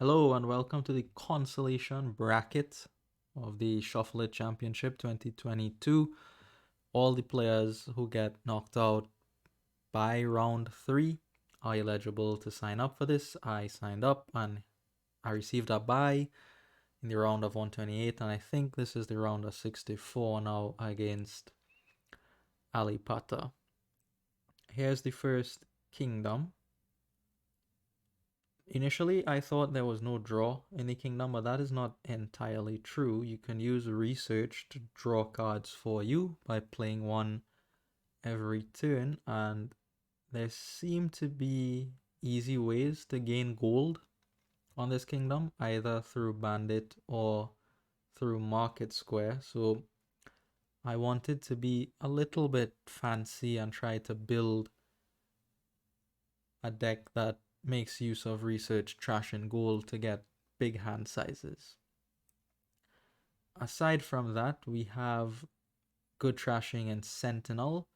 Hello and welcome to the consolation bracket of the ShuffleIT Championship 2022. All the players who get knocked out by round 3 are eligible to sign up for this. I signed up and I received a bye in the round of 128, and I think this is the round of 64 now against Alipata. Here's the first kingdom. Initially, I thought there was no draw in the kingdom, but that is not entirely true. You can use research to draw cards for you by playing one every turn, and there seem to be easy ways to gain gold on this kingdom, either through bandit or through market square. So I wanted to be a little bit fancy and try to build a deck that makes use of research, trash, and gold to get big hand sizes. Aside from that, we have good trashing and sentinel.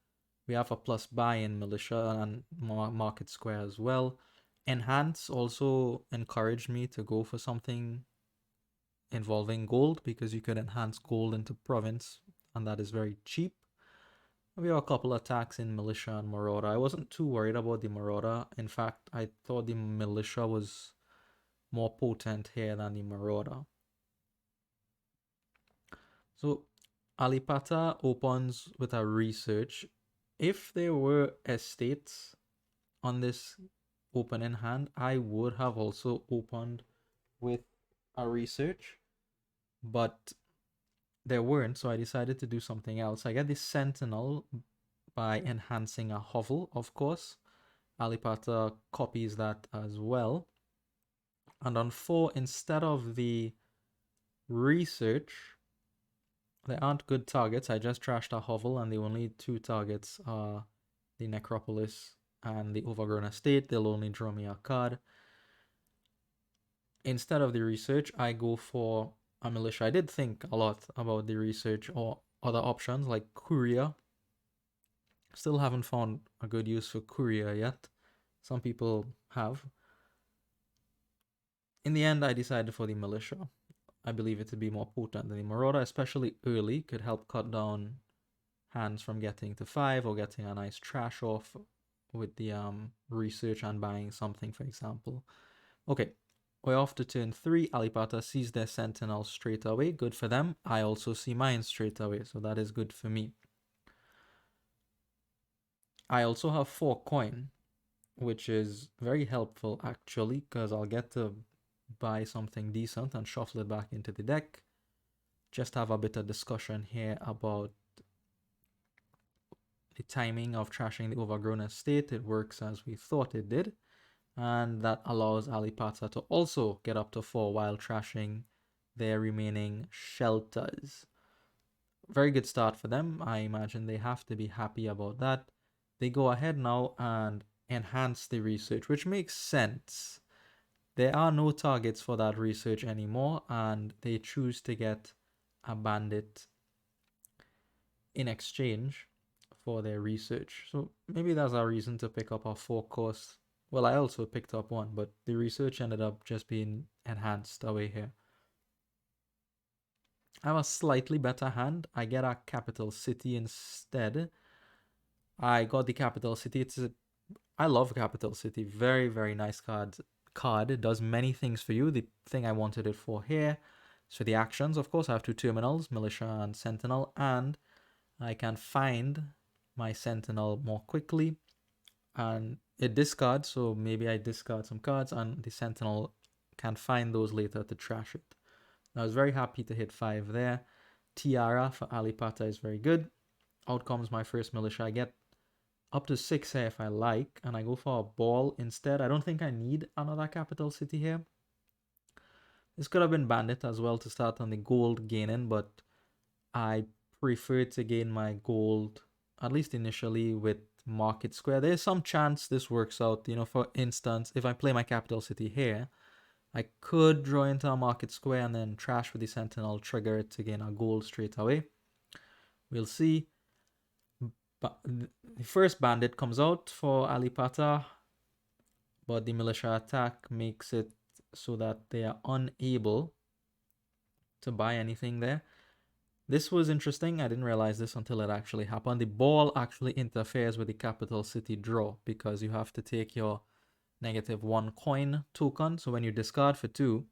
We have a plus buy in militia and market square as well. Enhance also encouraged me to go for something involving gold because you could enhance gold into province, and that is very cheap. We have a couple attacks in militia and marauder. I wasn't too worried about the marauder. In fact, I thought the militia was more potent here than the marauder. So Alipata opens with a research. If there were estates on this opening hand, I would have also opened with a research, but there weren't, so I decided to do something else. I get the sentinel by enhancing a hovel, of course. Alipata copies that as well. And on 4, instead of the research, there aren't good targets. I just trashed a hovel, and the only 2 targets are the necropolis and the overgrown estate. They'll only draw me a card. Instead of the research, I go for a militia. I did think a lot about the research or other options like courier. Still haven't found a good use for courier yet. Some people have. In the end, I decided for the militia. I believe it to be more potent than the marauder, especially early, could help cut down hands from getting to 5 or getting a nice trash off with the research and buying something, for example. Okay, we're off to turn 3. Alipata sees their sentinel straight away. Good for them. I also see mine straight away, so that is good for me. I also have 4 coin, which is very helpful actually, because I'll get to buy something decent and shuffle it back into the deck. Just have a bit of discussion here about the timing of trashing the overgrown estate. It works as we thought it did, and that allows Alipata to also get up to 4 while trashing their remaining shelters. Very good start for them. I imagine they have to be happy about that. They go ahead now and enhance the research, which makes sense. There are no targets for that research anymore, and they choose to get a bandit in exchange for their research. So maybe that's a reason to pick up a 4 course. Well, I also picked up 1, but the research ended up just being enhanced away here. I have a slightly better hand. I get a capital city instead. I got the capital city. I love capital city. Very, very nice card. It does many things for you. The thing I wanted it for here. So the actions, of course, I have 2 terminals, militia and sentinel, and I can find my sentinel more quickly, and it discards, so maybe I discard some cards and the sentinel can find those later to trash it. I was very happy to hit 5 there. Tiara for Alipata is very good. Out comes my first militia. I get up to 6 here if I like, and I go for a ball instead. I don't think I need another capital city here. This could have been bandit as well to start on the gold gaining, but I prefer to gain my gold, at least initially, with market square. There's some chance this works out. For instance, if I play my capital city here, I could draw into a market square and then trash with the sentinel, trigger it to gain a gold straight away. We'll see. But the first bandit comes out for Alipata, but the militia attack makes it so that they are unable to buy anything there. This was interesting. I didn't realize this until it actually happened. The ball actually interferes with the capital city draw because you have to take your -1 coin token. So when you discard for 2,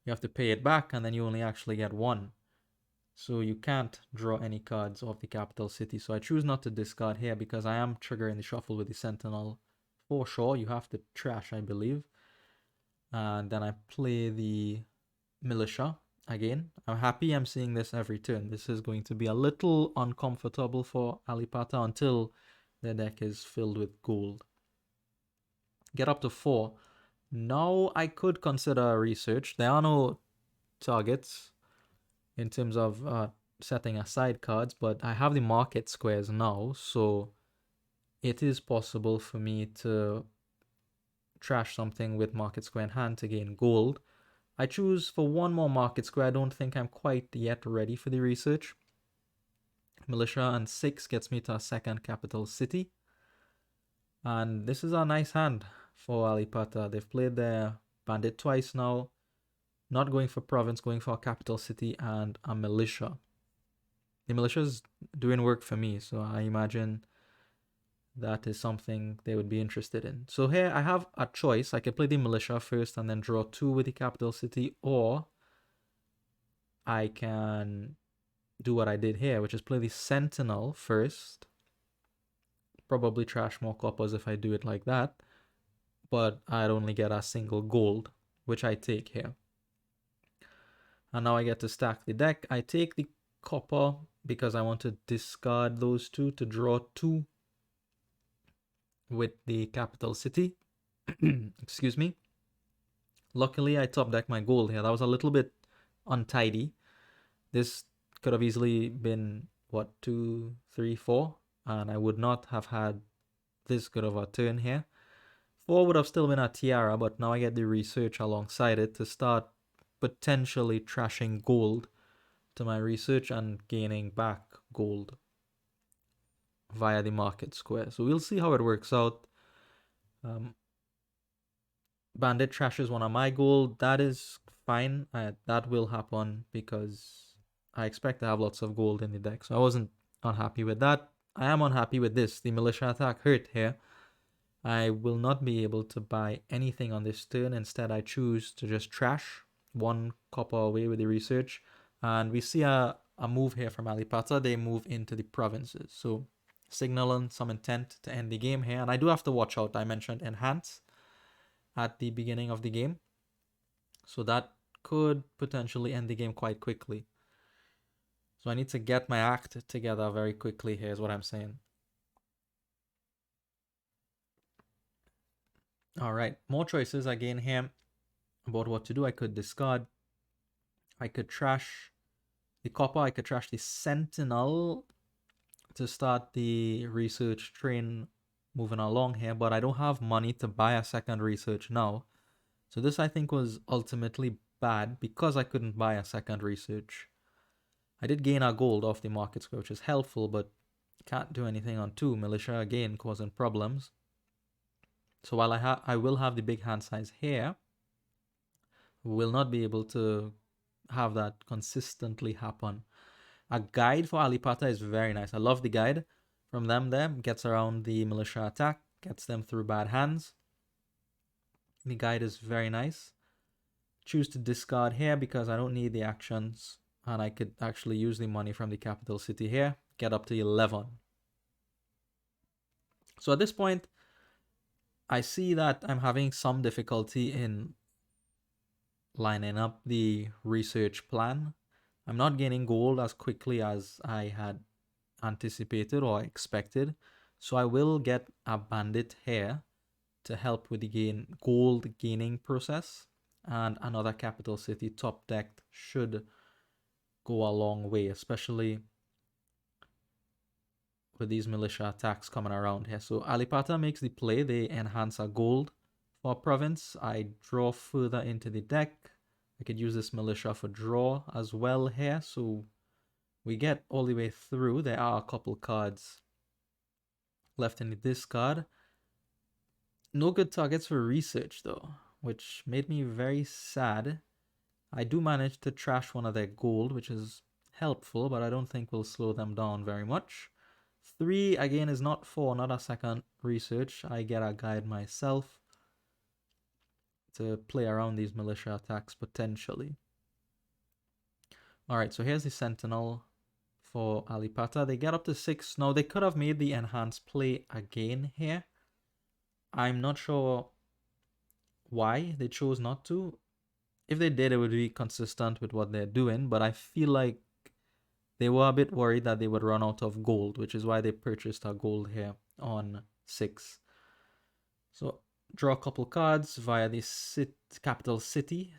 you have to pay it back and then you only actually get 1. So you can't draw any cards off the capital city. So I choose not to discard here because I am triggering the shuffle with the sentinel for sure. You have to trash, I believe. And then I play the militia again. I'm happy I'm seeing this every turn. This is going to be a little uncomfortable for Alipata until their deck is filled with gold. Get up to 4. Now I could consider a research. There are no targets in terms of setting aside cards, but I have the market squares now, so it is possible for me to trash something with market square in hand to gain gold. I choose for 1 more market square. I don't think I'm quite yet ready for the research. Militia and 6 gets me to a second capital city. And this is a nice hand for Alipata. They've played their bandit twice now. Not going for province, going for a capital city and a militia. The militia is doing work for me, so I imagine that is something they would be interested in. So here I have a choice. I could play the militia first and then draw 2 with the capital city, or I can do what I did here, which is play the sentinel first. Probably trash more coppers if I do it like that, but I'd only get a single gold, which I take here. And now I get to stack the deck. I take the copper because I want to discard those 2 to draw 2 with the capital city. Excuse me. Luckily, I top deck my gold here. That was a little bit untidy. This could have easily been, what, 2, 3, 4? And I would not have had this good of a turn here. 4 would have still been a tiara, but now I get the research alongside it to start potentially trashing gold to my research and gaining back gold via the market square. So we'll see how it works out. Bandit trashes 1 of my gold. That is fine. That will happen because I expect to have lots of gold in the deck. So I wasn't unhappy with that. I am unhappy with this. The militia attack hurt here. I will not be able to buy anything on this turn. Instead, I choose to just trash 1 copper away with the research. And we see a move here from Alipata. They move into the provinces. So signaling some intent to end the game here. And I do have to watch out. I mentioned enhance at the beginning of the game. So that could potentially end the game quite quickly. So I need to get my act together very quickly here is what I'm saying. All right, more choices again here about what to do. I could discard. I could trash the copper. I could trash the sentinel to start the research train moving along here, but I don't have money to buy a second research now. So this I think was ultimately bad because I couldn't buy a second research. I did gain a gold off the market square, which is helpful, but can't do anything on 2. Militia again causing problems. So while I will have the big hand size here, will not be able to have that consistently happen. A guide for Alipata is very nice. I love the guide from them there. Gets around the militia attack, gets them through bad hands. The guide is very nice. Choose to discard here because I don't need the actions and I could actually use the money from the capital city here. Get up to 11. So at this point, I see that I'm having some difficulty in lining up the research plan. I'm not gaining gold as quickly as I had anticipated or expected. So I will get a bandit here to help with the gold gaining process. And another capital city top decked should go a long way, especially with these militia attacks coming around here. So Alipata makes the play. They enhance a gold for province. I draw further into the deck. I could use this militia for draw as well here. So we get all the way through. There are a couple cards left in the discard. No good targets for research though. which made me very sad. I do manage to trash one of their gold, which is helpful, but I don't think will slow them down very much. 3 again is not for another second research. I get a guide myself to play around these militia attacks potentially. Alright, so here's the Sentinel for Alipata. They get up to 6. Now, they could have made the enhanced play again here. I'm not sure why they chose not to. If they did, it would be consistent with what they're doing, but I feel like they were a bit worried that they would run out of gold, which is why they purchased our gold here on 6. So draw a couple cards via the capital city,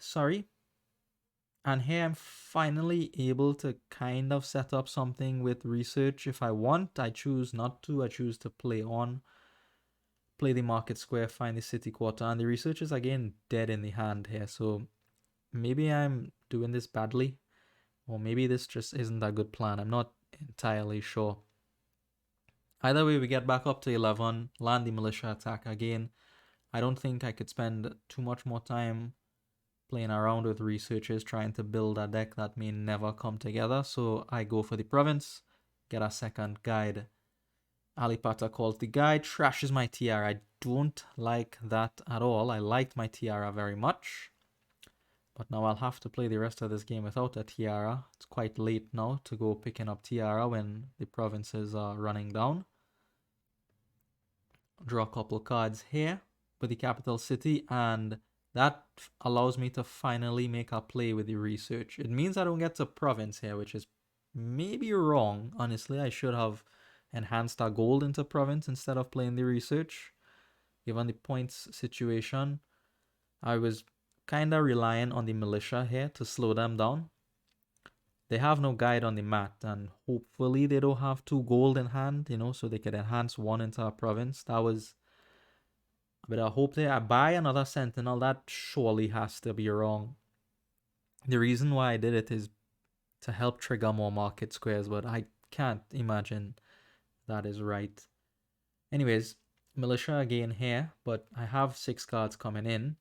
and here I'm finally able to kind of set up something with research if I want. I choose not to. I choose to play the market square, find the city quarter, and the research is again dead in the hand here. So maybe I'm doing this badly, or maybe this just isn't a good plan. I'm not entirely sure. Either way, we get back up to 11, land the militia attack again. I don't think I could spend too much more time playing around with researchers trying to build a deck that may never come together. So I go for the province, get a second guide. Alipata calls the guide, trashes my tiara. I don't like that at all. I liked my tiara very much. But now I'll have to play the rest of this game without a tiara. It's quite late now to go picking up tiara when the provinces are running down. Draw a couple cards here with the capital city, and that allows me to finally make a play with the research. It means I don't get to province here, which is maybe wrong. Honestly, I should have enhanced our gold into province instead of playing the research. Given the points situation, I was kind of relying on the militia here to slow them down. They have no guide on the mat, and hopefully they don't have 2 gold in hand, so they could enhance 1 into a province. That was a bit of hope there. I buy another Sentinel. That surely has to be wrong. The reason why I did it is to help trigger more market squares, but I can't imagine that is right. Anyways, militia again here, but I have 6 cards coming in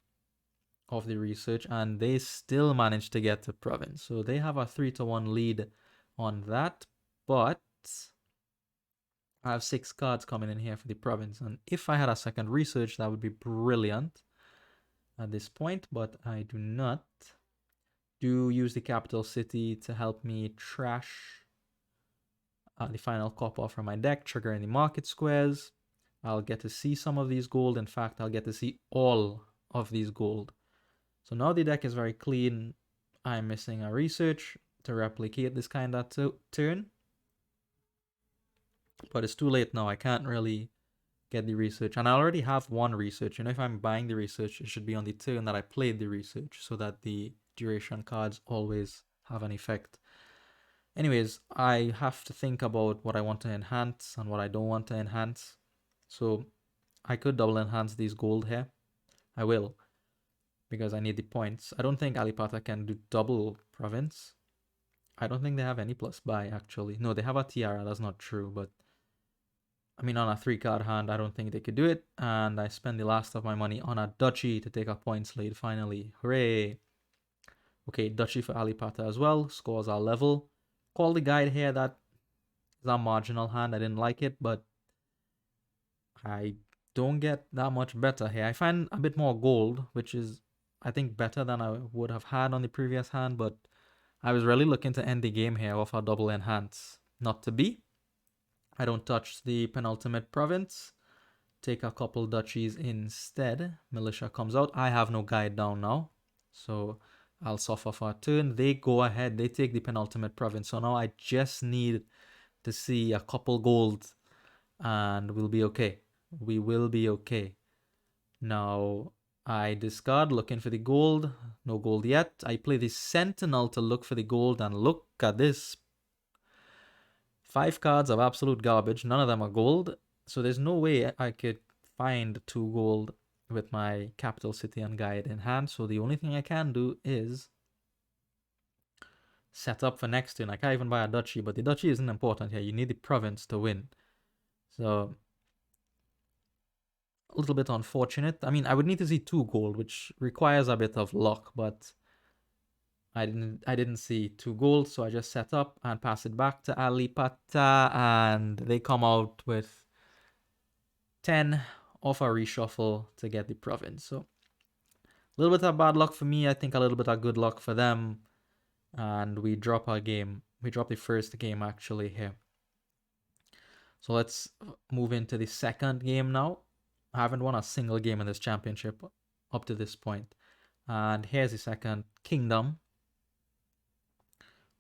of the research, and they still managed to get to province. So they have a 3-1 lead on that, but I have 6 cards coming in here for the province, and if I had a second research, that would be brilliant at this point, but I do not. Do use the capital city to help me trash the final copper from my deck, triggering the market squares. I'll get to see some of these gold. In fact, I'll get to see all of these gold. So now the deck is very clean. I'm missing a research to replicate this kind of turn. But it's too late now. I can't really get the research. And I already have 1 research. If I'm buying the research, it should be on the turn that I played the research so that the duration cards always have an effect. Anyways, I have to think about what I want to enhance and what I don't want to enhance. So I could double enhance these gold here. I will, because I need the points. I don't think Alipata can do double province. I don't think they have any plus buy, actually. No, they have a tiara. That's not true, but I mean, on a 3-card hand, I don't think they could do it. And I spend the last of my money on a duchy to take a points lead, finally. Hooray! Okay, duchy for Alipata as well. Scores are level. Call the guide here. That is a marginal hand. I didn't like it, but I don't get that much better here. I find a bit more gold, which is, I think, better than I would have had on the previous hand, but I was really looking to end the game here off a double enhance. Not to be. I don't touch the penultimate province. Take a couple duchies instead. Militia comes out. I have no guide down now, so I'll suffer for a turn. They go ahead. They take the penultimate province. So now I just need to see a couple gold and we'll be okay. We will be okay. Now I discard looking for the gold. No gold yet. I play the Sentinel to look for the gold, and look at this. 5 cards of absolute garbage. None of them are gold. So there's no way I could find 2 gold with my capital city and guide in hand. So the only thing I can do is set up for next turn. I can't even buy a duchy, but the duchy isn't important here. You need the province to win. So a little bit unfortunate. I mean, I would need to see 2 gold, which requires a bit of luck, but I didn't see 2 gold, so I just set up and pass it back to Alipata, and they come out with 10 off a reshuffle to get the province. So a little bit of bad luck for me, I think a little bit of good luck for them, and we drop our game. We drop the first game actually here. So let's move into the second game now. I haven't won a single game in this championship up to this point. And here's the second kingdom.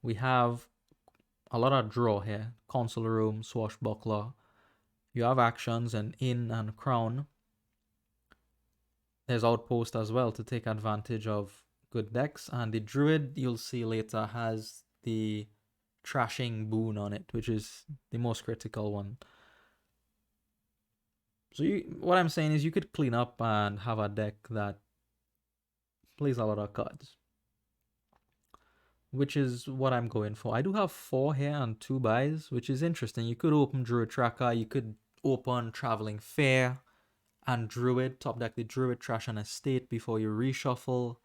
We have a lot of draw here. Console room, swashbuckler. You have actions and inn and crown. There's outpost as well to take advantage of good decks. And the druid, you'll see later, has the trashing boon on it, which is the most critical one. So what I'm saying is you could clean up and have a deck that plays a lot of cards, which is what I'm going for. I do have 4 here and 2 buys, which is interesting. You could open Druid Tracker, you could open Traveling Fair and Druid, top deck the Druid, trash an estate before you reshuffle.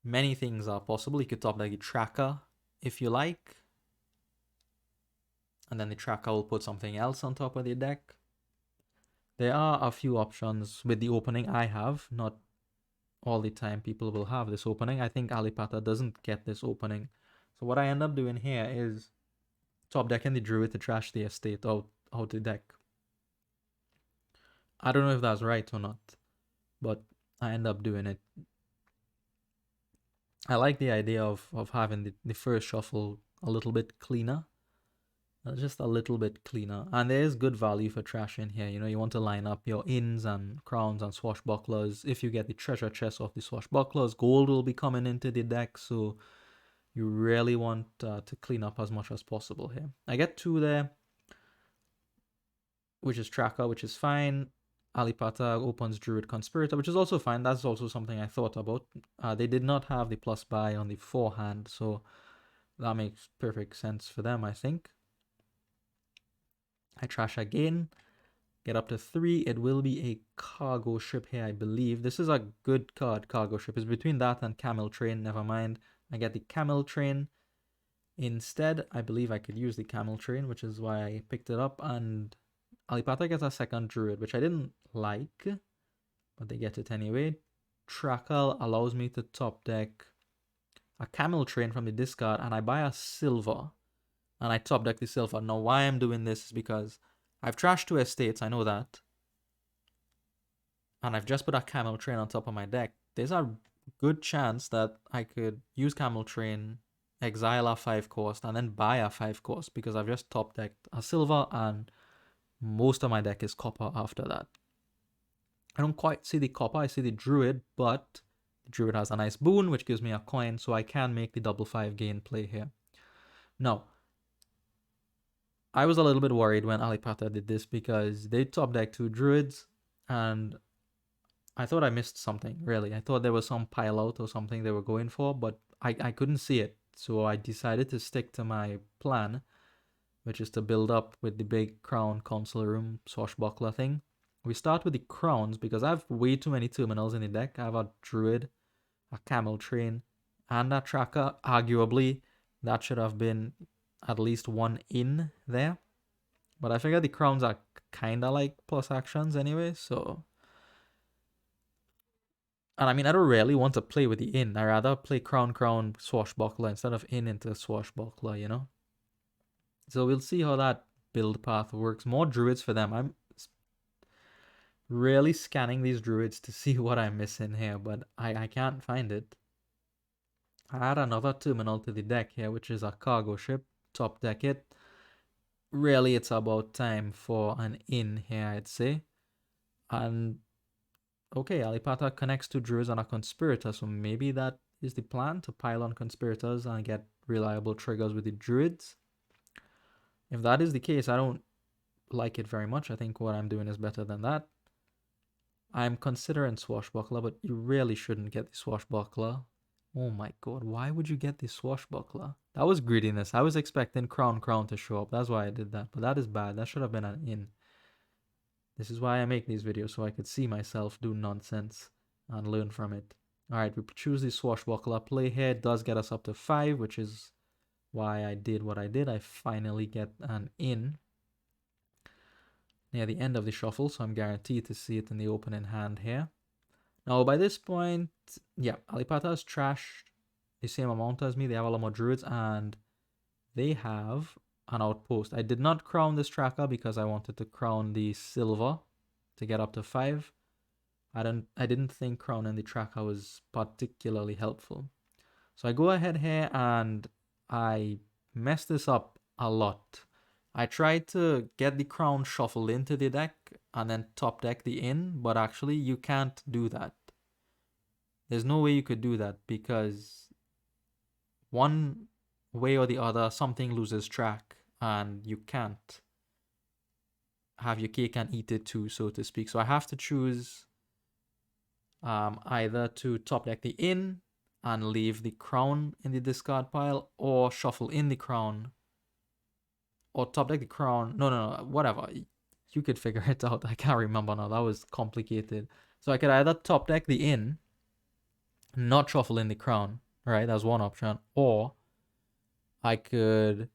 Many things are possible. You could top deck the Tracker if you like, and then the Tracker will put something else on top of the deck. There are a few options with the opening I have, not all the time people will have this opening. I think Alipata doesn't get this opening. So what I end up doing here is top decking the Druid to trash the estate out the deck. I don't know if that's right or not, but I end up doing it. I like the idea of having the first shuffle a little bit cleaner. Just a little bit cleaner. And there is good value for trash in here. You know, you want to line up your inns and crowns and swashbucklers. If you get the treasure chest of the swashbucklers, gold will be coming into the deck. So you really want to clean up as much as possible here. I get 2 there, which is Tracker, which is fine. Alipata opens Druid Conspirator, which is also fine. That's also something I thought about. They did not have the plus buy on the forehand, so that makes perfect sense for them, I think. I trash again, get up to 3. It will be a cargo ship here, I believe. This is a good card, cargo ship. It's between that and camel train, never mind. I get the camel train. Instead, I believe I could use the camel train, which is why I picked it up. And Alipata gets a second druid, which I didn't like, but they get it anyway. Trackle allows me to top deck a camel train from the discard, and I buy a silver. And I top deck the silver. Now, why I'm doing this is because I've trashed 2 estates, I know that. And I've just put a camel train on top of my deck. There's a good chance that I could use camel train, exile a 5 cost, and then buy a 5 cost because I've just top decked a silver and most of my deck is copper after that. I don't quite see the copper, I see the druid, but the druid has a nice boon, which gives me a coin, so I can make the double 5 gain play here. Now, I was a little bit worried when Alipata did this because they top decked 2 druids, and I thought I missed something, really. I thought there was some pile out or something they were going for, but I couldn't see it. So I decided to stick to my plan, which is to build up with the big crown console room swashbuckler thing. We start with the crowns because I have way too many terminals in the deck. I have a druid, a camel train, and a tracker. Arguably, that should have been at least 1 in there. But I figure the crowns are kind of like plus actions anyway, so... And I mean, I don't really want to play with the inn. I rather play crown, swashbuckler instead of inn into swashbuckler, you know? So we'll see how that build path works. More druids for them. I'm really scanning these druids to see what I'm missing here, but I can't find it. I add another terminal to the deck here, which is a cargo ship. Top deck it. Really, it's about time for an inn here, I'd say. And okay, Alipata connects 2 druids and a conspirator, so maybe that is the plan, to pile on conspirators and get reliable triggers with the druids. If that is the case, I don't like it very much. I think what I'm doing is better than that. I'm considering swashbuckler, but you really shouldn't get the swashbuckler. Oh my god, why would you get the swashbuckler? That was greediness. I was expecting crown to show up. That's why I did that. But that is bad. That should have been an inn. This is why I make these videos, so I could see myself do nonsense and learn from it. Alright, we choose the swashbuckler play here. It does get us up to 5, which is why I did what I did. I finally get an in near the end of the shuffle, so I'm guaranteed to see it in the opening hand here. Now, by this point, yeah, Alipata has trashed the same amount as me. They have a lot more druids, and they have an outpost. I did not crown this tracker because I wanted to crown the silver to get up to 5. I didn't think crowning the tracker was particularly helpful. So I go ahead here and I mess this up a lot. I tried to get the crown shuffled into the deck and then top deck the in, but actually you can't do that. There's no way you could do that because one way or the other, something loses track and you can't have your cake and eat it too, so to speak. So I have to choose either to top deck the in and leave the crown in the discard pile, or shuffle in the crown, or top deck the crown. No, whatever. You could figure it out. I can't remember now. That was complicated. So I could either top deck the in, not shuffle in the crown, right? That's one option. Or I could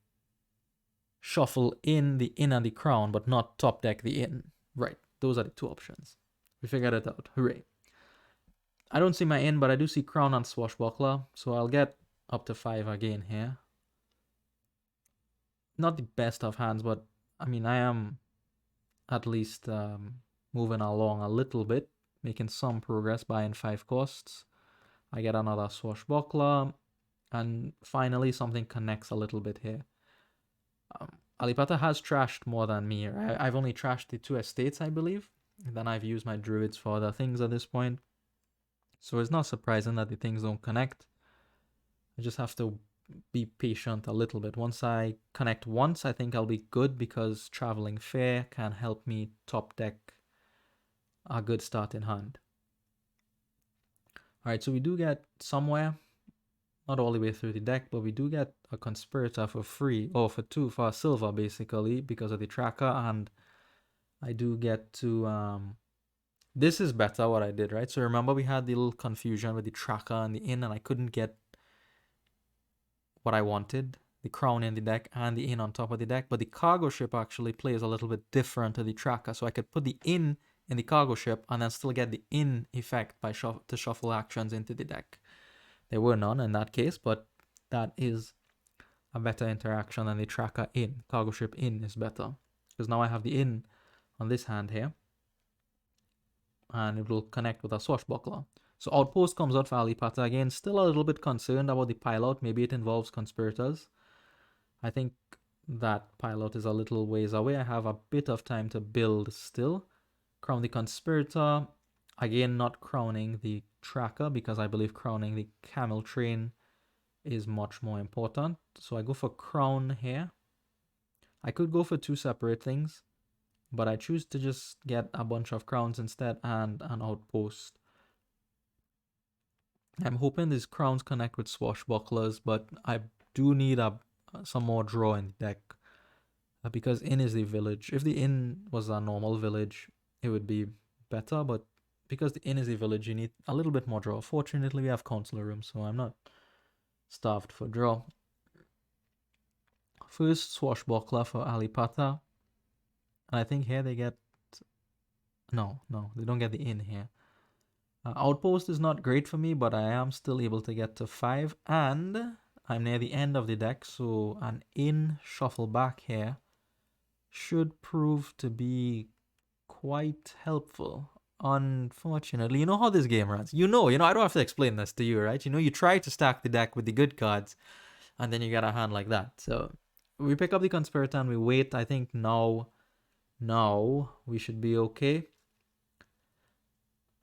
shuffle in the in and the crown, but not top deck the in. Right. Those are the two options. We figured it out. Hooray. I don't see my in, but I do see crown and swashbuckler, so I'll get up to 5 again here. Not the best of hands, but I mean, I am at least moving along a little bit, making some progress, buying 5 costs. I get another swashbuckler, and finally something connects a little bit here. Alipata has trashed more than me. I've only trashed the 2 estates, I believe. And then I've used my druids for other things at this point. So it's not surprising that the things don't connect. I just have to be patient a little bit. Once I connect once, I think I'll be good because Traveling Fair can help me top deck a good starting hand. Alright, so we do get somewhere, not all the way through the deck, but we do get a Conspirator for free, or for 2, for a silver basically, because of the tracker, and I do get to, this is better what I did, right? So remember we had the little confusion with the tracker and the in, and I couldn't get what I wanted, the crown in the deck and the in on top of the deck, but the cargo ship actually plays a little bit different to the tracker, so I could put the in the cargo ship and then still get the in effect by to shuffle actions into the deck. There were none in that case, but that is a better interaction than the tracker in. Cargo ship in is better, because now I have the in on this hand here, and it will connect with a swashbuckler. So Outpost comes out for Alipata again. Still a little bit concerned about the pilout. Maybe it involves conspirators. I think that pilout is a little ways away. I have a bit of time to build still. Crown the conspirator. Again, not crowning the tracker because I believe crowning the camel train is much more important. So I go for crown here. I could go for 2 separate things, but I choose to just get a bunch of crowns instead and an outpost. I'm hoping these crowns connect with swashbucklers, but I do need some more draw in the deck. Because in is the village. If the inn was a normal village, it would be better, but because the inn is the village, you need a little bit more draw. Fortunately, we have counselor room, so I'm not starved for draw. First swashbuckler for Alipata. And I think here they get... No, they don't get the inn here. Outpost is not great for me, but I am still able to get to 5, and I'm near the end of the deck, so an in shuffle back here should prove to be quite helpful. Unfortunately, you know how this game runs. You know, I don't have to explain this to you, right? You try to stack the deck with the good cards, and then you get a hand like that. So we pick up the Conspirator and we wait. I think now we should be okay.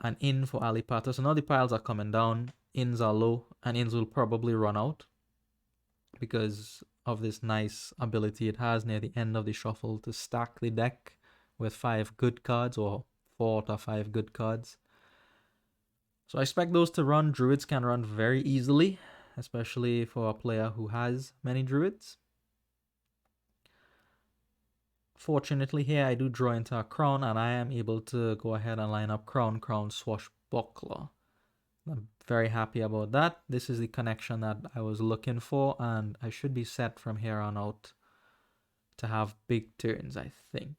An in for Alipata. So now the piles are coming down. Ins are low, and ins will probably run out because of this nice ability it has near the end of the shuffle to stack the deck with 5 good cards, or 4 out of 5 good cards. So I expect those to run. Druids can run very easily, especially for a player who has many druids. Fortunately here I do draw into a crown, and I am able to go ahead and line up crown, crown, swashbuckler. I'm very happy about that. This is the connection that I was looking for, and I should be set from here on out to have big turns, I think.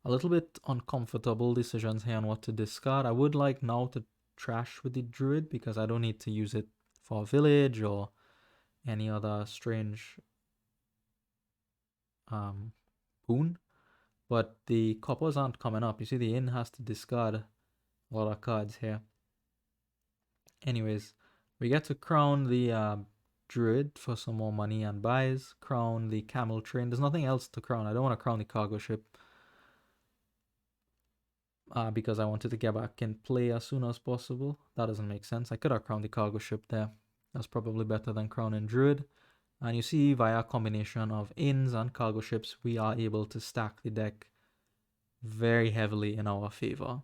A little bit uncomfortable decisions here on what to discard. I would like now to trash with the druid because I don't need to use it for a village or any other strange boon. But the coppers aren't coming up. You see, the inn has to discard a lot of cards here. Anyways, we get to crown the druid for some more money and buys. Crown the camel train. There's nothing else to crown. I don't want to crown the cargo ship because I wanted to get back in play as soon as possible. That doesn't make sense. I could have crowned the cargo ship there. That's probably better than crowning druid. And you see, via a combination of inns and cargo ships, we are able to stack the deck very heavily in our favor.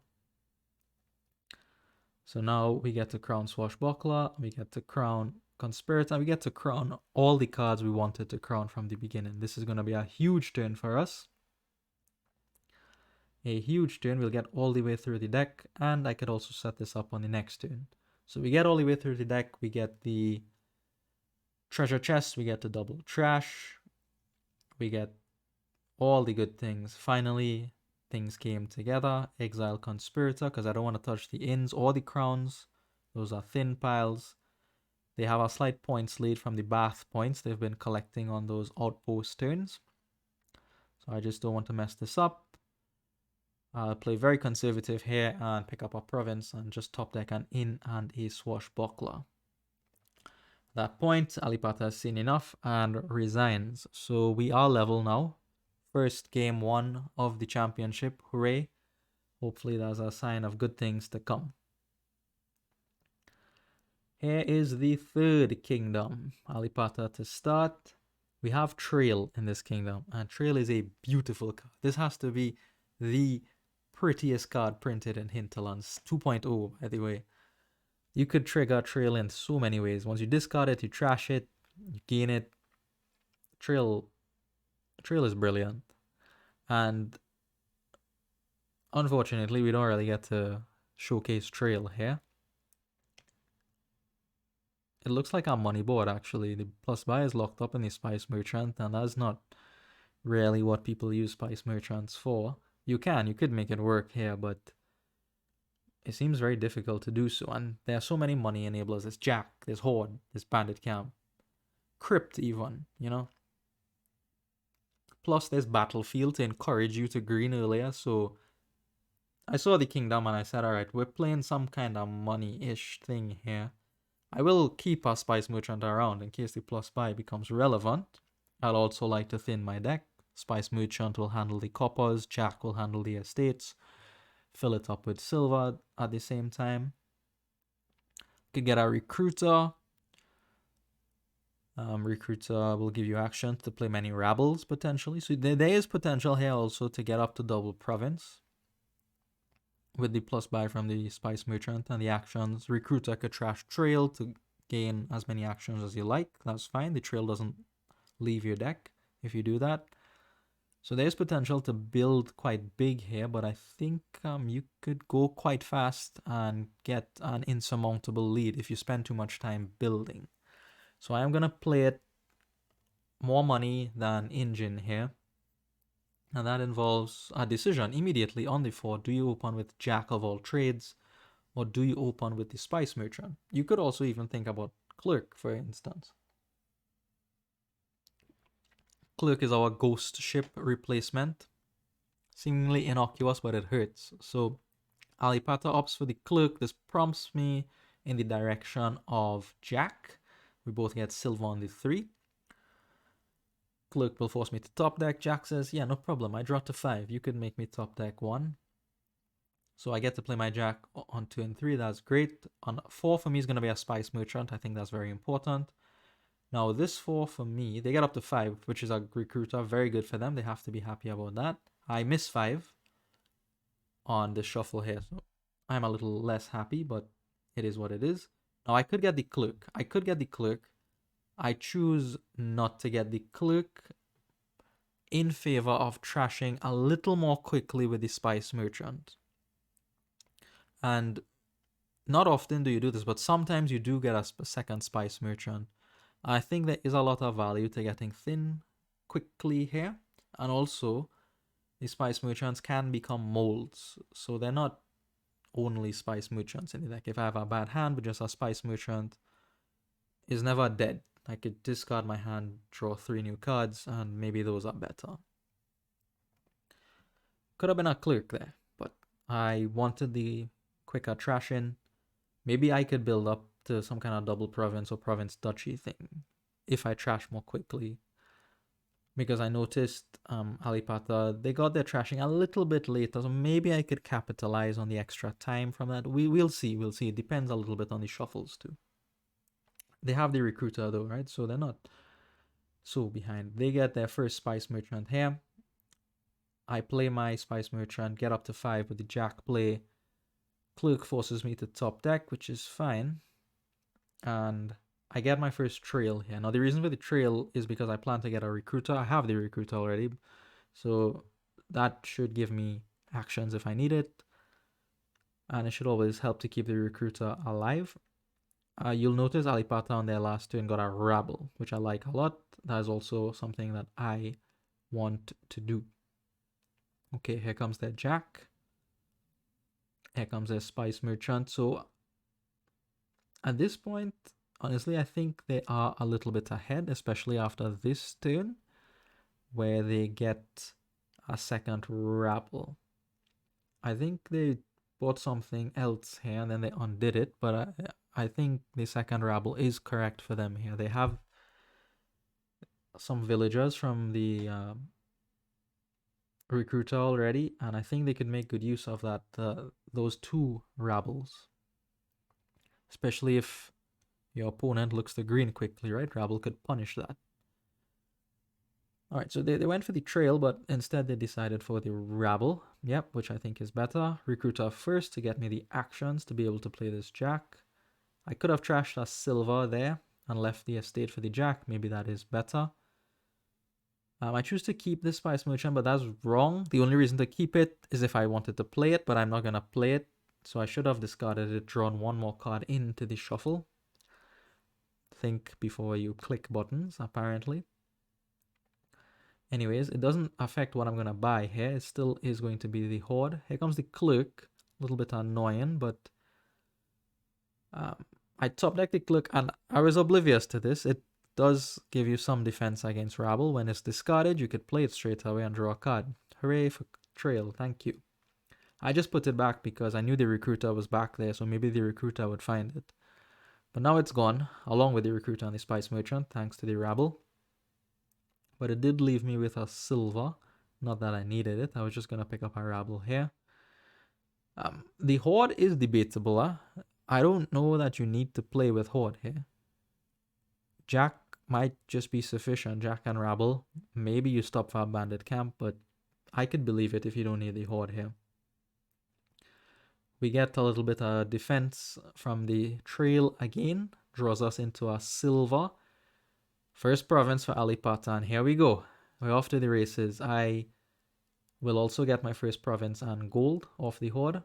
So now we get to crown Swashbuckler, we get to crown Conspirator, and we get to crown all the cards we wanted to crown from the beginning. This is going to be a huge turn for us. A huge turn. We'll get all the way through the deck, and I could also set this up on the next turn. So we get all the way through the deck, we get the treasure chest, we get the double trash, we get all the good things. Finally, things came together. Exile Conspirator, because I don't want to touch the inns or the crowns. Those are thin piles. They have a slight points lead from the bath points they've been collecting on those outpost turns. So I just don't want to mess this up. I'll play very conservative here and pick up a province and just top deck an inn and a swashbuckler. At that point, Alipata has seen enough and resigns. So we are level now. First game 1 of the championship. Hooray. Hopefully that's a sign of good things to come. Here is the third kingdom. Alipata to start. We have Trail in this kingdom, and Trail is a beautiful card. This has to be the prettiest card printed in Hinterlands 2.0, by the way. You could trigger Trail in so many ways. Once you discard it, you trash it, you gain it. Trail is brilliant. And unfortunately, we don't really get to showcase Trail here. It looks like a money board, actually. The plus buy is locked up in the Spice Merchant, and that's not really what people use Spice Merchants for. You could make it work here, but it seems very difficult to do so. And there are so many money enablers. There's Jack, there's Horde, there's Bandit Camp, Crypt even, you know? Plus, there's Battlefield to encourage you to green earlier, so I saw the kingdom and I said, alright, we're playing some kind of money-ish thing here. I will keep a Spice Merchant around in case the plus buy becomes relevant. I'll also like to thin my deck. Spice Merchant will handle the coppers, Jack will handle the estates, fill it up with silver at the same time. Could get a Recruiter. Recruiter will give you actions to play many rabbles potentially. So there is potential here also to get up to double province. With the plus buy from the Spice Merchant and the actions, Recruiter could trash Trail to gain as many actions as you like. That's fine. The Trail doesn't leave your deck if you do that. So there's potential to build quite big here, but I think you could go quite fast and get an insurmountable lead if you spend too much time building. So I am going to play it more money than engine here. And that involves a decision immediately on the 4. Do you open with Jack of all trades, or do you open with the Spice Merchant? You could also even think about Clerk, for instance. Clerk is our ghost ship replacement. Seemingly innocuous, but it hurts. So Alipata opts for the Clerk. This prompts me in the direction of Jack. We both get silver on the 3. Clerk will force me to top deck. Jack says, yeah, no problem. I draw to 5. You could make me top deck 1. So I get to play my Jack on 2 and 3. That's great. On 4 for me is going to be a Spice Merchant. I think that's very important. Now this 4 for me, they get up to 5, which is a Recruiter. Very good for them. They have to be happy about that. I miss 5 on the shuffle here. So I'm a little less happy, but it is what it is. Now I could get the Clerk. I choose not to get the Clerk in favor of trashing a little more quickly with the Spice Merchant. And not often do you do this, but sometimes you do get a second Spice Merchant. I think there is a lot of value to getting thin quickly here. And also, the Spice Merchants can become molds. So they're not only Spice Merchants in the deck. If I have a bad hand with just a Spice Merchant, is never dead. I could discard my hand, draw 3 new cards, and maybe those are better. Could have been a clerk there, but I wanted the quicker trashing. Maybe I could build up to some kind of double province or province duchy thing if I trash more quickly. Because I noticed Alipata, they got their trashing a little bit later, so maybe I could capitalize on the extra time from that. We'll see. It depends a little bit on the shuffles too. They have the recruiter though, right? So they're not so behind. They get their first Spice Merchant here. I play my Spice Merchant, get up to 5 with the Jack play. Clerk forces me to top deck, which is fine. And I get my first trail here. Now the reason for the trail is because I plan to get a recruiter. I have the recruiter already. So that should give me actions if I need it. And it should always help to keep the recruiter alive. You'll notice Alipata on their last turn got a rabble, which I like a lot. That is also something that I want to do. Okay, here comes their Jack. Here comes their Spice Merchant. So at this point, honestly, I think they are a little bit ahead, especially after this turn, where they get a second rabble. I think they bought something else here and then they undid it, but I think the second rabble is correct for them here. They have some villagers from the recruiter already, and I think they could make good use of that. Those 2 rabbles, especially if your opponent looks to green quickly, right? Rabble could punish that. All right, so they went for the trail, but instead they decided for the rabble. Yep, which I think is better. Recruiter first to get me the actions to be able to play this Jack. I could have trashed a silver there and left the estate for the Jack. Maybe that is better. I choose to keep this Spice Merchant, but that's wrong. The only reason to keep it is if I wanted to play it, but I'm not going to play it. So I should have discarded it, drawn 1 more card into the shuffle. Think before you click buttons, apparently. Anyways, it doesn't affect what I'm going to buy here. It still is going to be the Horde. Here comes the Clerk. A little bit annoying, but I top deck the Clerk, and I was oblivious to this. It does give you some defense against Rabble. When it's discarded, you could play it straight away and draw a card. Hooray for Trail. Thank you. I just put it back because I knew the Recruiter was back there, so maybe the Recruiter would find it. But now it's gone, along with the Recruiter and the Spice Merchant, thanks to the Rabble. But it did leave me with a silver. Not that I needed it. I was just going to pick up a rabble here. The Horde is debatable. I don't know that you need to play with Horde here. Jack might just be sufficient. Jack and rabble. Maybe you stop for a bandit camp, but I could believe it if you don't need the Horde here. We get a little bit of defense from the trail again. Draws us into a silver. First province for Alipata, and here we go. We're off to the races. I will also get my first province and gold off the Horde.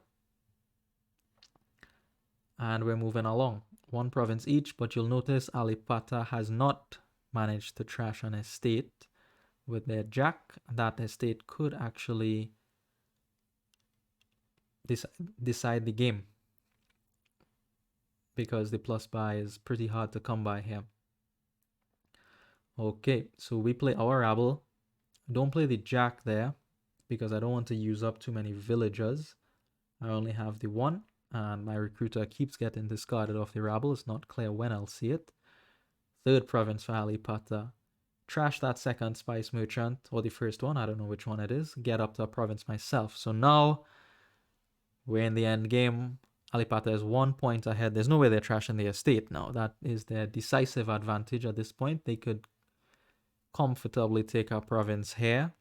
And we're moving along. 1 province each, but you'll notice Alipata has not managed to trash an estate with their Jack. That estate could actually decide the game, because the plus buy is pretty hard to come by here. Okay, so we play our rabble. Don't play the Jack there because I don't want to use up too many villagers. I only have the 1, and my recruiter keeps getting discarded off the rabble. It's not clear when I'll see it. 3rd province for Alipata. Trash that second Spice Merchant, or the first one, I don't know which one it is. Get up to a province myself. So now we're in the end game. Alipata is 1 point ahead. There's no way they're trashing the estate now. That is their decisive advantage at this point. They could comfortably take a province here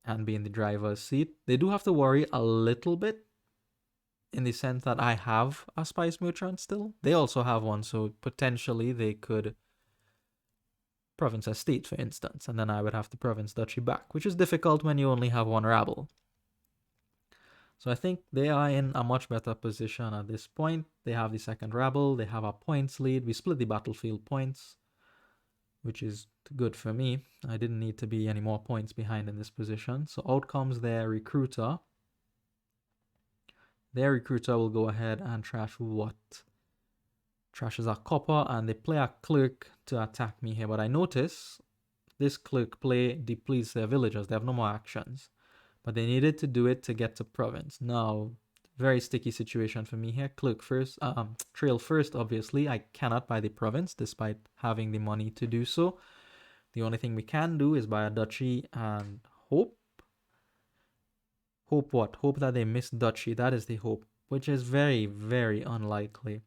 and be in the driver's seat. They do have to worry a little bit in the sense that I have a Spice Merchant still. They also have one, so potentially they could province estate, for instance, and then I would have to province duchy back, which is difficult when you only have one rabble. So I think they are in a much better position at this point. They have the second rabble, they have a points lead. We split the battlefield points, which is good for me. I didn't need to be any more points behind in this position. So out comes their recruiter. Their recruiter will go ahead and trash what? Trashes a copper, and they play a clerk to attack me here. But I notice this clerk play depletes their villagers. They have no more actions. But they needed to do it to get to province. Now, very sticky situation for me here. Clerk first, trail first, obviously. I cannot buy the province despite having the money to do so. The only thing we can do is buy a duchy and hope. Hope what? Hope that they miss duchy. That is the hope, which is very, very unlikely.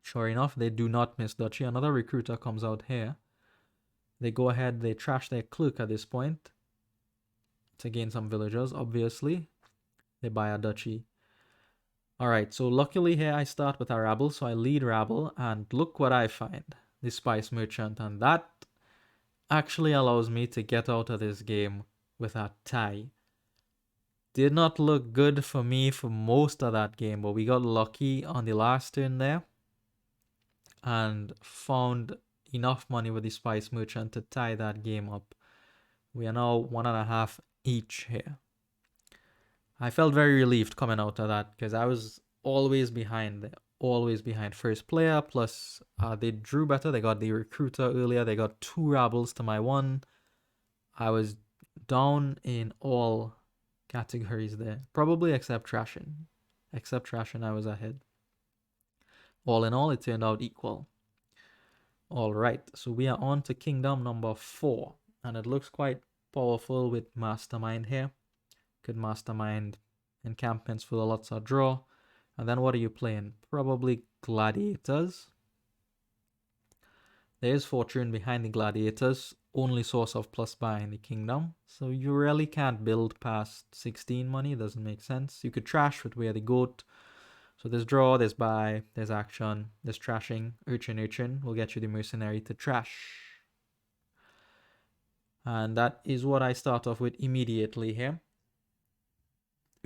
Sure enough, they do not miss duchy. Another recruiter comes out here. They go ahead, they trash their clerk at this point to gain some villagers, obviously. They buy a duchy. Alright, so luckily here I start with a rabble, so I lead rabble, and look what I find. The spice merchant, and that actually allows me to get out of this game with a tie. Did not look good for me for most of that game, but we got lucky on the last turn there and found enough money with the spice merchant to tie that game up. We are now 1.5 each here. I felt very relieved coming out of that because I was always behind first player. Plus, they drew better. They got the recruiter earlier. They got 2 rabbles to my 1. I was down in all categories there, probably except trashing. Except trashing, I was ahead. All in all, it turned out equal. All right, so we are on to kingdom number 4, and it looks quite powerful with mastermind here. Could mastermind encampments for the lots of draw. And then what are you playing? Probably gladiators. There's fortune behind the gladiators, only source of plus buy in the kingdom. So you really can't build past 16 money, doesn't make sense. You could trash with where the goat. So there's draw, there's buy, there's action, there's trashing. Urchin will get you the mercenary to trash. And that is what I start off with immediately here.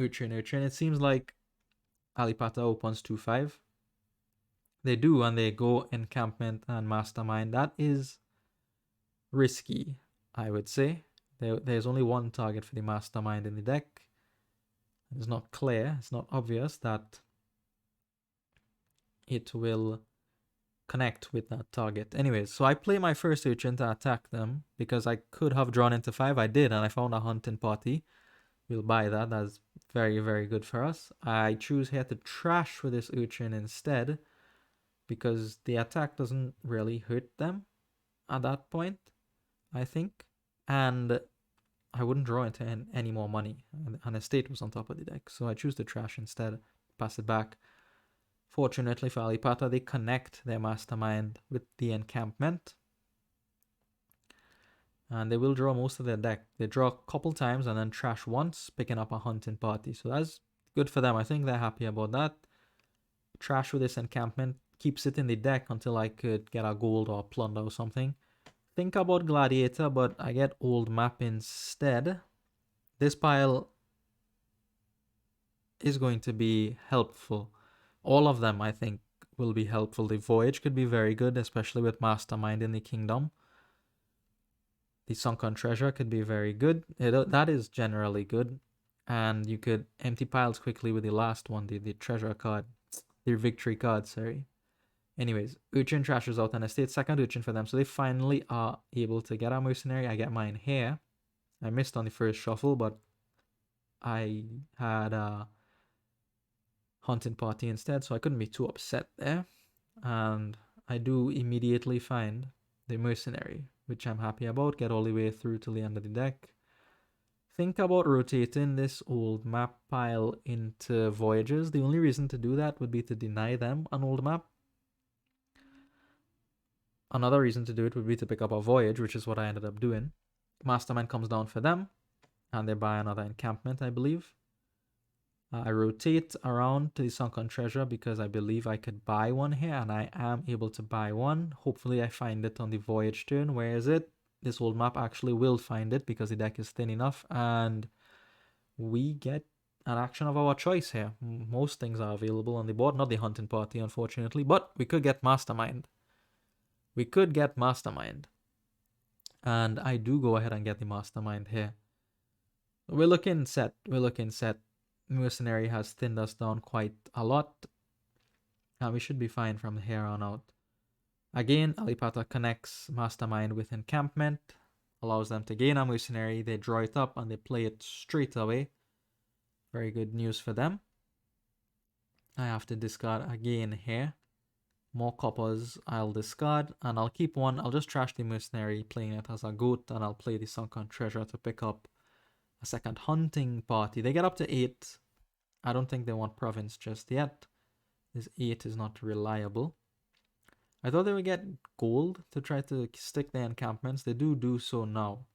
Urchin. It seems like Alipata opens 2-5. They do, and they go encampment and mastermind. That is risky, I would say. There's only one target for the mastermind in the deck. It's not clear, it's not obvious that it will connect with that target. Anyways, so I play my first urchin to attack them because I could have drawn into 5. I did, and I found a hunting party. We'll buy that. That's very, very good for us. I choose here to trash with this urchin instead because the attack doesn't really hurt them at that point, I think. And I wouldn't draw into any more money. An estate was on top of the deck. So I choose to trash instead, pass it back. Fortunately for Alipata, they connect their mastermind with the encampment. And they will draw most of their deck. They draw a couple times and then trash once, picking up a hunting party. So that's good for them. I think they're happy about that. Trash with this encampment. Keeps it in the deck until I could get a gold or a plunder or something. Think about gladiator, but I get old map instead. This pile is going to be helpful. All of them, I think, will be helpful. The voyage could be very good, especially with mastermind in the kingdom. The sunken treasure could be very good. That is generally good. And you could empty piles quickly with the last one, the treasure card. The victory card, sorry. Anyways, urchin trashes out an estate. Second urchin for them. So they finally are able to get a mercenary. I get mine here. I missed on the first shuffle, but I had a hunting party instead, so I couldn't be too upset there. And I do immediately find the mercenary, which I'm happy about. Get all the way through to the end of the deck. Think about rotating this old map pile into voyages. The only reason to do that would be to deny them an old map. Another reason to do it would be to pick up a voyage, which is what I ended up doing. Mastermind comes down for them, and they buy another encampment, I believe. I rotate around to the sunken treasure because I believe I could buy one here, and I am able to buy one. Hopefully I find it on the voyage turn. Where is it? This old map actually will find it because the deck is thin enough, and we get an action of our choice here. Most things are available on the board, not the hunting party, unfortunately, but we could get Mastermind. We could get Mastermind. And I do go ahead and get the Mastermind here. We're looking set. We're looking set. Mercenary has thinned us down quite a lot, and we should be fine from here on out. Again, Alipata connects Mastermind with Encampment, allows them to gain a Mercenary. They draw it up and they play it straight away. Very good news for them. I have to discard again here. More coppers I'll discard, and I'll keep one. I'll just trash the Mercenary, playing it as a goat, and I'll play the Sunken Treasure to pick up a second hunting party. They get up to 8. I don't think they want province just yet. This 8 is not reliable. I thought they would get gold to try to stick their encampments. They do so now.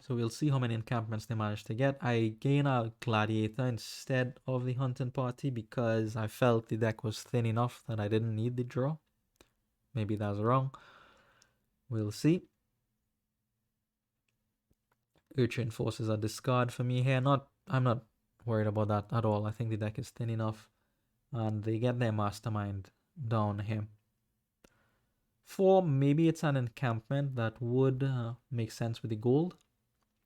So we'll see how many encampments they manage to get. I gain a gladiator instead of the hunting party because I felt the deck was thin enough that I didn't need the draw. Maybe that's wrong. We'll see. Urchin forces a discard for me here. I'm not worried about that at all. I think the deck is thin enough. And they get their Mastermind down here. 4, maybe it's an encampment that would make sense with the gold.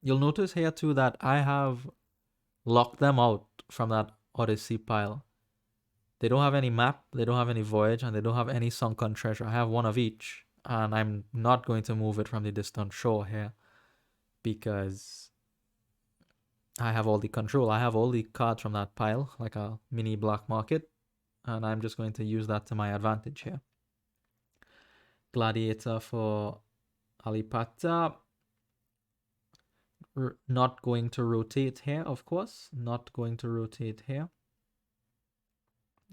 You'll notice here too that I have locked them out from that Odyssey pile. They don't have any map, they don't have any voyage, and they don't have any sunken treasure. I have one of each, and I'm not going to move it from the distant shore here because I have all the control. I have all the cards from that pile, like a mini black market, and I'm just going to use that to my advantage here. Gladiator for Alipata. Not going to rotate here, of course. Not going to rotate here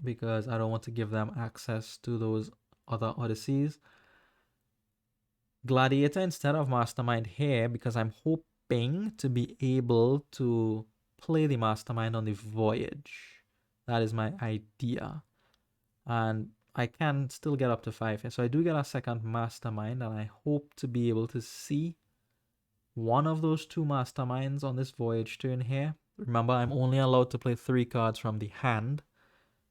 because I don't want to give them access to those other Odysseys. Gladiator instead of Mastermind here because I'm hoping to be able to play the Mastermind on the voyage. That is my idea. And I can still get up to 5 here. So I do get a second Mastermind, and I hope to be able to see one of those 2 Masterminds on this voyage turn here. Remember, I'm only allowed to play 3 cards from the hand,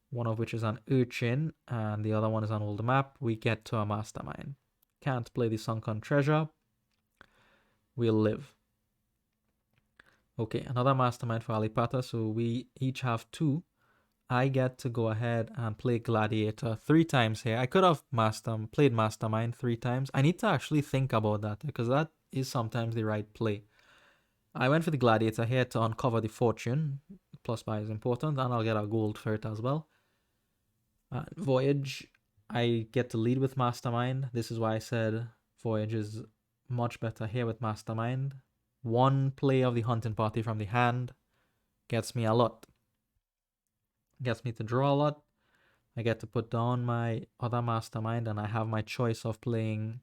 one of which is an Urchin, and the other one is an old map. We get to a Mastermind. Can't play the Sunken Treasure. We'll live. Okay, another Mastermind for Alipata, so we each have 2. I get to go ahead and play Gladiator 3 times here. I could have played Mastermind 3 times. I need to actually think about that because that is sometimes the right play. I went for the Gladiator here to uncover the fortune. Plus buy is important, and I'll get a gold for it as well. Voyage, I get to lead with Mastermind. This is why I said Voyage is much better here with Mastermind. 1 play of the hunting party from the hand gets me a lot. Gets me to draw a lot. I get to put down my other Mastermind, and I have my choice of playing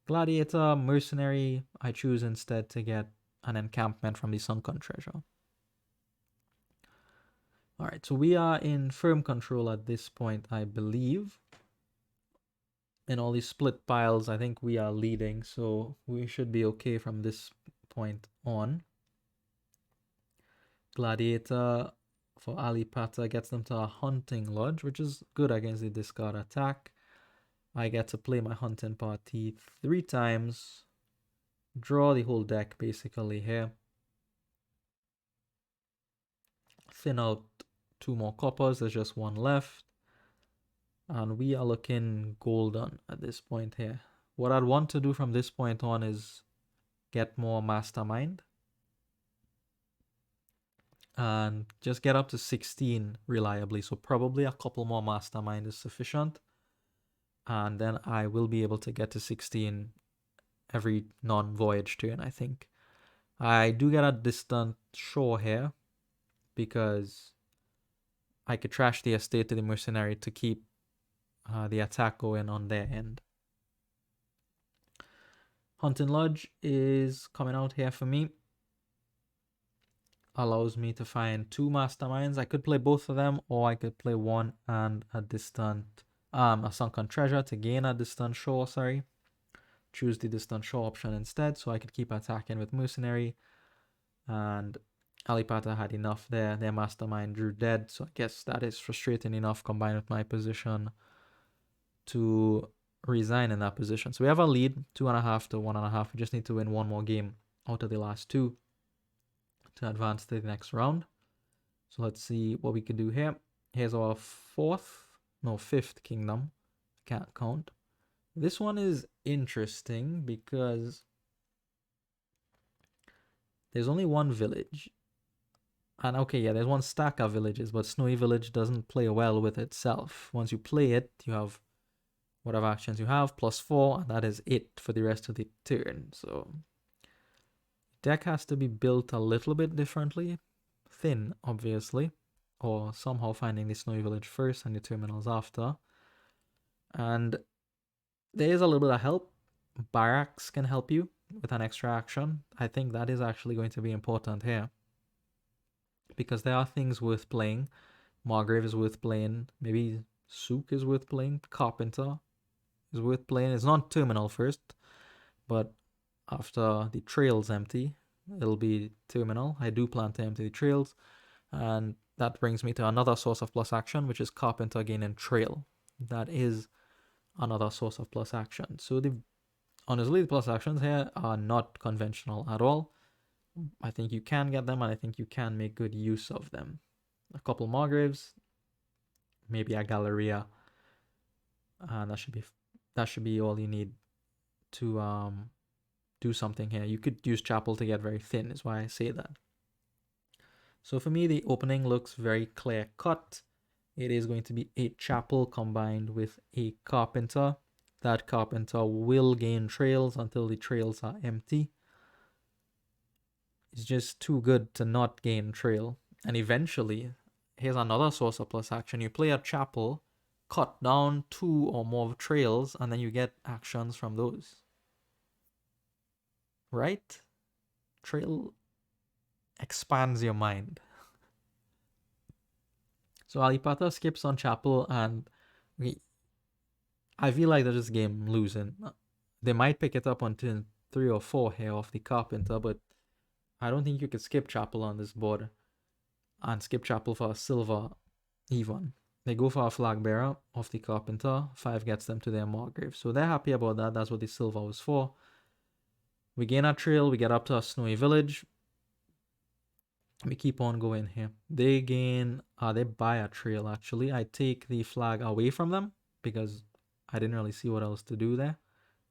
Gladiator, Mercenary. I choose instead to get an encampment from the Sunken Treasure. Alright, so we are in firm control at this point, I believe. In all these split piles, I think we are leading, so we should be okay from this point on. Gladiator for Alipata gets them to a hunting lodge, which is good against the discard attack. I get to play my hunting party 3 times. Draw the whole deck basically here. Thin out 2 more coppers, there's just 1 left. And we are looking golden at this point here. What I'd want to do from this point on is get more Mastermind. And just get up to 16 reliably. So probably a couple more Mastermind is sufficient. And then I will be able to get to 16 every non-voyage turn, I think. I do get a distant shore here because I could trash the estate to the Mercenary to keep the attack going on their end. Hunting Lodge is coming out here for me. allows me to find 2 masterminds. I could play both of them, or I could play one and a sunken treasure to gain a distant shore, sorry. Choose the distant shore option instead, so I could keep attacking with mercenary. And Alipata had enough there. Their mastermind drew dead, so I guess that is frustrating enough combined with my position to resign in that position. So we have a lead, 2.5 to 1.5. We just need to win one more game out of the last 2 to advance to the next round. So let's see what we could do here. Here's our fifth kingdom. I can't count. This one is interesting because there's only one village. And okay, yeah, there's one stack of villages, but Snowy Village doesn't play well with itself. Once you play it, you have whatever actions you have, +4, and that is it for the rest of the turn. So deck has to be built a little bit differently. Thin, obviously, or somehow finding the Snowy Village first and the terminals after. And there is a little bit of help. Barracks can help you with an extra action. I think that is actually going to be important here, because there are things worth playing. Margrave is worth playing. Maybe Souk is worth playing. Carpenter is worth playing. It's not terminal first, but after the trail's empty, it'll be terminal. I do plan to empty the trails, and that brings me to another source of plus action, which is Carpenter gaining trail. That is another source of plus action. So honestly, the plus actions here are not conventional at all. I think you can get them, and I think you can make good use of them. A couple Margraves, maybe a Galleria, and that should be all you need to do something here. You could use Chapel to get very thin, is why I say that. So for me, the opening looks very clear cut. It is going to be a Chapel combined with a Carpenter. That Carpenter will gain trails until the trails are empty. It's just too good to not gain trail. And eventually, here's another source of plus action. You play a Chapel, cut down 2 or more trails, and then you get actions from those. Right? Trail expands your mind. So Alipata skips on Chapel, and I feel like they're just game losing. They might pick it up on turn 3 or 4 here off the Carpenter, but I don't think you could skip Chapel on this board and skip Chapel for a silver even. They go for a Flag Bearer off the Carpenter. 5 gets them to their Margrave. So they're happy about that. That's what the silver was for. We gain a trail. We get up to a Snowy Village. We keep on going here. They gain, they buy a trail actually. I take the flag away from them because I didn't really see what else to do there.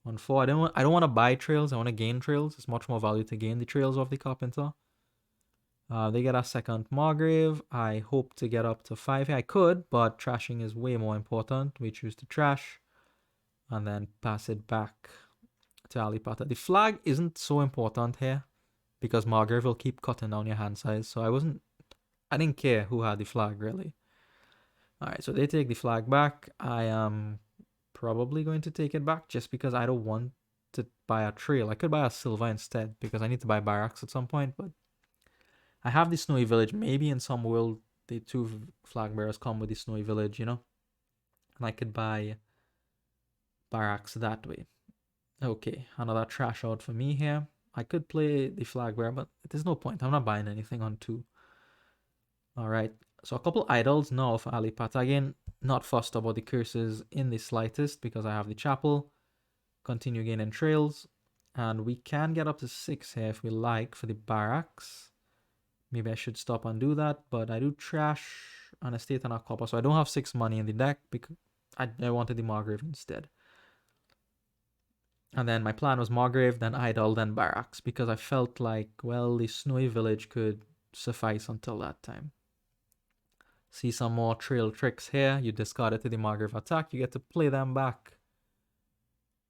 On 4, I don't want to buy trails. I want to gain trails. It's much more value to gain the trails of the Carpenter. They get a second Margrave. I hope to get up to 5 here. I could, but trashing is way more important. We choose to trash and then pass it back to Alipata. The flag isn't so important here because Margrave will keep cutting down your hand size. So I didn't care who had the flag really. Alright, so they take the flag back. I am probably going to take it back just because I don't want to buy a trail. I could buy a silver instead because I need to buy barracks at some point, but I have the Snowy Village. Maybe in some world the 2 flag bearers come with the Snowy Village, you know? And I could buy barracks that way. Okay, another trash out for me here. I could play the flag bearer, but there's no point. I'm not buying anything on 2. Alright, so a couple idols now for Alipata. Again, not fussed about the curses in the slightest because I have the Chapel. Continue gaining trails. And we can get up to 6 here if we like for the barracks. Maybe I should stop and do that, but I do trash an estate and a copper, so I don't have 6 money in the deck because I wanted the Margrave instead. And then my plan was Margrave, then Idol, then Barracks, because I felt like, well, the Snowy Village could suffice until that time. See some more trail tricks here. You discard it to the Margrave attack. You get to play them back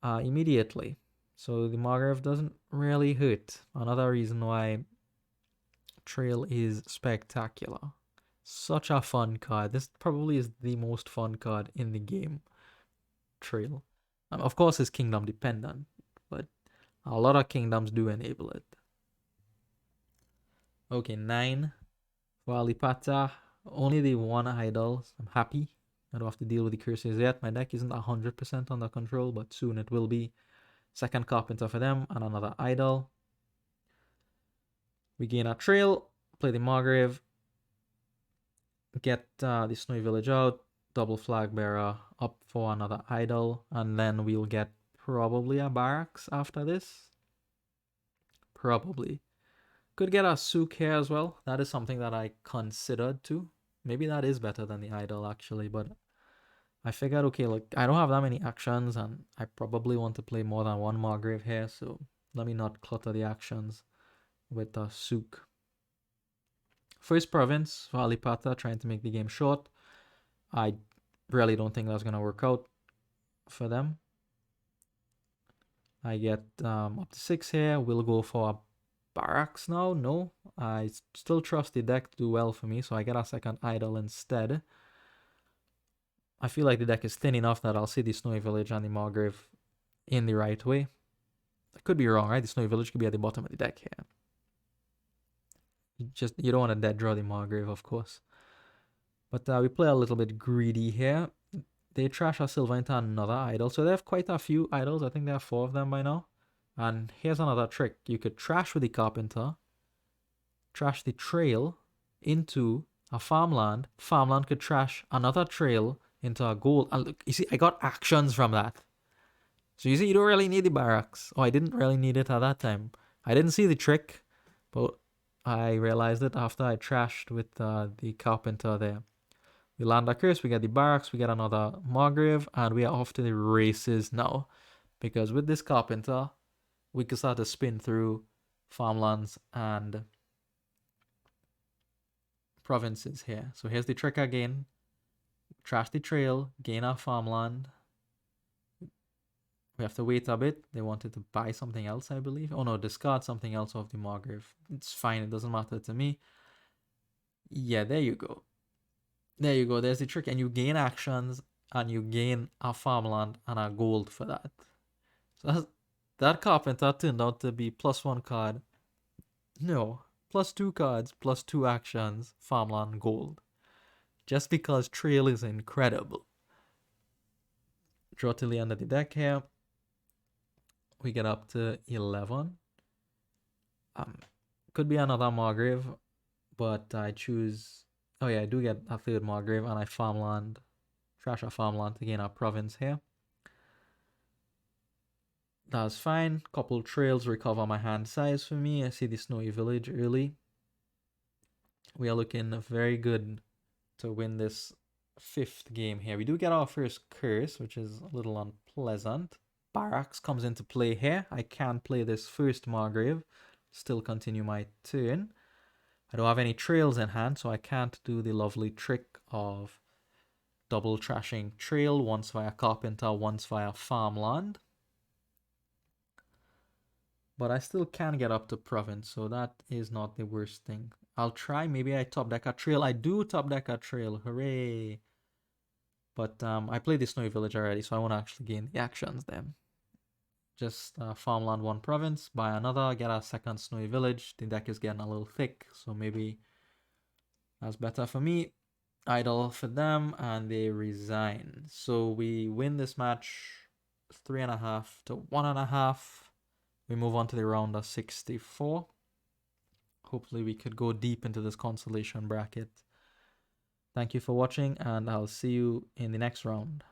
immediately. So the Margrave doesn't really hurt. Another reason why Trail is spectacular. Such a fun card. This probably is the most fun card in the game. Trail. Of course, it's kingdom dependent, but a lot of kingdoms do enable it. Okay, 9 for Alipata. Only the one idol. I'm happy. I don't have to deal with the curses yet. My deck isn't 100% under control, but soon it will be. Second Carpenter for them and another idol. We gain a trail, play the Margrave, get the Snowy Village out, double Flag Bearer up for another idol, and then we'll get probably a Barracks after this. Probably. Could get a Souk here as well. That is something that I considered too. Maybe that is better than the idol actually, but I figured, okay, look, I don't have that many actions, and I probably want to play more than one Margrave here, so let me not clutter the actions with a Souk. First province for Alipata, trying to make the game short. I really don't think that's going to work out for them. I get up to 6 here. We'll go for a Barracks now. No, I still trust the deck to do well for me, so I get a second idol instead. I feel like the deck is thin enough that I'll see the Snowy Village and the Margrave in the right way. I could be wrong, right? The Snowy Village could be at the bottom of the deck here. You don't want to dead draw the Margrave, of course. But we play a little bit greedy here. They trash our silver into another idol. So they have quite a few idols. I think there are 4 of them by now. And here's another trick. You could trash with the Carpenter, trash the trail into a farmland. Farmland could trash another trail into a gold. And look, you see, I got actions from that. So you see, you don't really need the Barracks. Oh, I didn't really need it at that time. I didn't see the trick, but I realized it after I trashed with the Carpenter there. We land a curse, we get the Barracks, we get another Margrave, and we are off to the races now. Because with this Carpenter, we can start to spin through farmlands and provinces here. So here's the trick again. Trash the trail, gain our farmland. We have to wait a bit. They wanted to buy something else, I believe. Oh no, discard something else off the Margrave. It's fine, it doesn't matter to me. Yeah, there you go. There you go, there's the trick. And you gain actions, and you gain a farmland and a gold for that. So that Carpenter turned out to be +1 card. No, +2 cards, +2 actions, farmland, gold. Just because Trail is incredible. Draw till the end of the deck here. We get up to 11. Could be another Margrave, but I choose... Oh yeah, I do get a third Margrave, and I farmland, trash a farmland to gain a province here. That's fine. Couple trails recover my hand size for me. I see the Snowy Village early. We are looking very good to win this 5th game here. We do get our first curse, which is a little unpleasant. Barracks comes into play here. I can play this first Margrave, still continue my turn. I don't have any trails in hand, so I can't do the lovely trick of double trashing trail, once via Carpenter, once via farmland. But I still can get up to province, so that is not the worst thing. I'll try. Maybe I top deck a trail. I do top deck a trail. Hooray! But I played the Snowy Village already, so I won't actually gain the actions then. Just farmland 1 province, buy another, get a second Snowy Village. The deck is getting a little thick, so maybe that's better for me. Idle for them, and they resign. So we win this match 3.5 to 1.5. We move on to the round of 64. Hopefully we could go deep into this consolation bracket. Thank you for watching, and I'll see you in the next round.